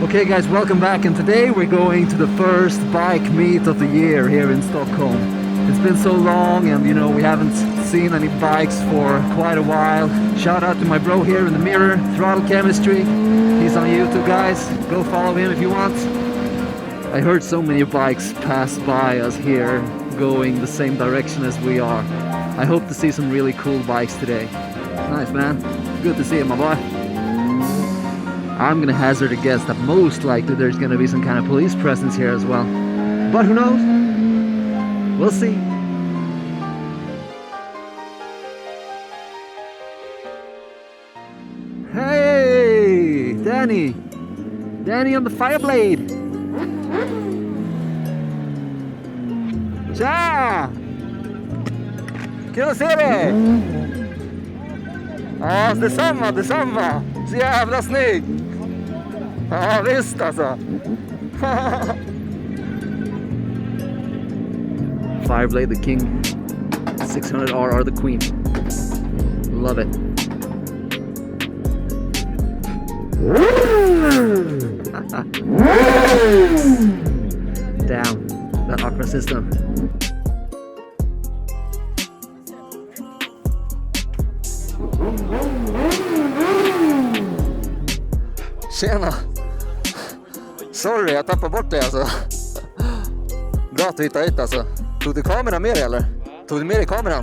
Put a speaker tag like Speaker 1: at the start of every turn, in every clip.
Speaker 1: Okay guys, welcome back, and today we're going to the first bike meet of the year here in Stockholm. It's been so long and you know we haven't seen any bikes for quite a while. Shout out to my bro here in the mirror, Throttle Chemistry. He's on YouTube guys, go follow him if you want. I heard so many bikes pass by us here going the same direction as we are. I hope to see some really cool bikes today. Nice man, good to see you my boy. I'm gonna hazard a guess that most likely there's gonna be some kind of police presence here as well. But who knows? We'll see. Hey! Danny! Danny on the Fireblade! Tja! Kul att se dig! Ja, detsamma! Så jävla snygg! Ja, visst alltså. Fireblade the king, 600RR the queen. Love it. Down that aqua system. Tjena! Sorry, jag tappade bort det alltså. Bra att du hittade hit alltså. Tog du kameran med dig eller? Tog du med dig kameran?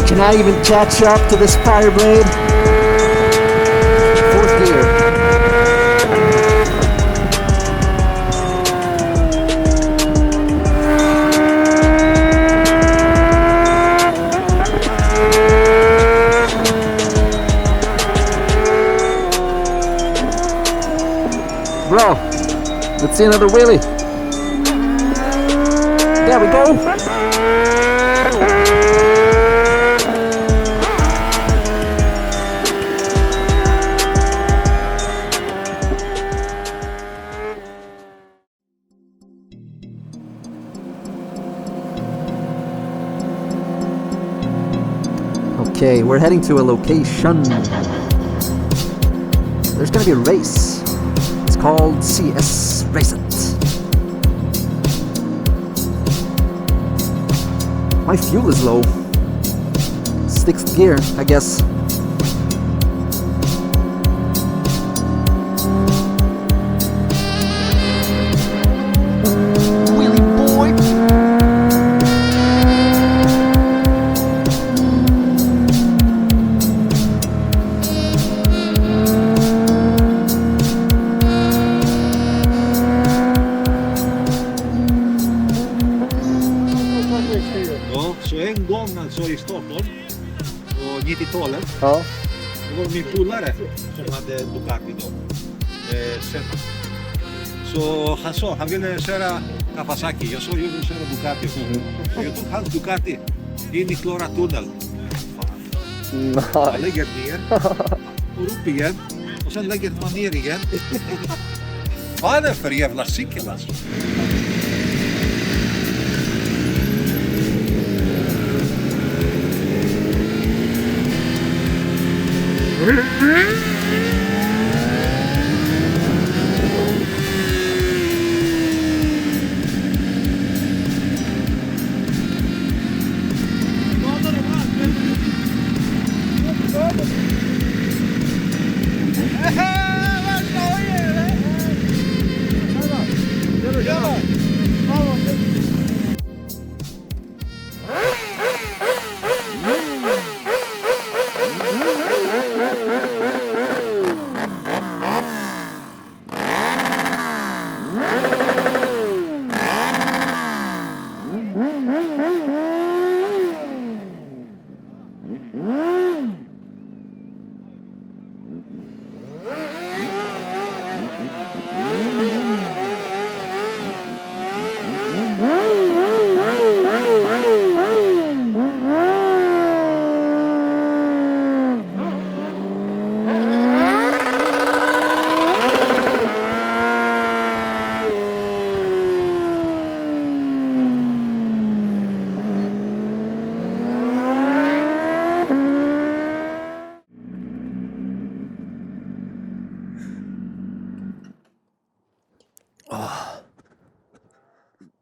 Speaker 1: Can I even catch up to this Fireblade? 4th gear. Bro, let's see another wheelie. There we go. Okay, we're heading to a location. There's gonna be a race. It's called CS-racet. My fuel is low. 6th gear, I guess.
Speaker 2: I Stockholm på 90-talet.
Speaker 1: Ja.
Speaker 2: Det var min polare som hade Bugatti då. Så han sa, han ville köra Kawasaki. Jag sa, jag vill köra Ducati också. Så jag tog hans Ducati in i Klara tunnel. Man lägger ner och upp igen. Och sen lägger man ner igen. Vad är det för jävla cykel alltså?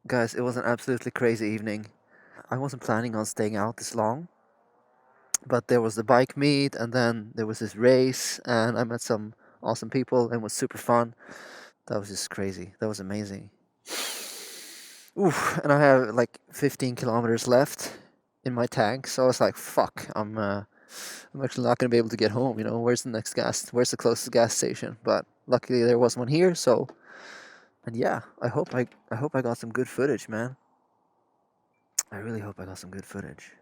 Speaker 1: Guys, it was an absolutely crazy evening. I wasn't planning on staying out this long, but there was the bike meet, and then there was this race, and I met some awesome people, and it was super fun. That was just crazy. That was amazing. Oof, and I have like 15 kilometers left in my tank, so I was like, fuck, I'm actually not gonna be able to get home, you know, where's the closest gas station? But luckily there was one here, so. And yeah, I hope I got some good footage, man. I really hope I got some good footage.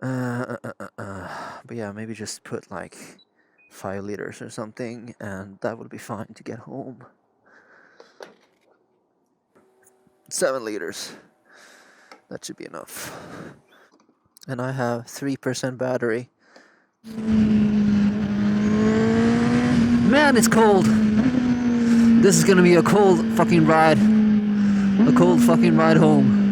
Speaker 1: But yeah, maybe just put like 5 liters or something, and that would be fine to get home. 7 liters. That should be enough. And I have 3% battery. Man, it's cold. This is gonna be a cold fucking ride. A cold fucking ride home.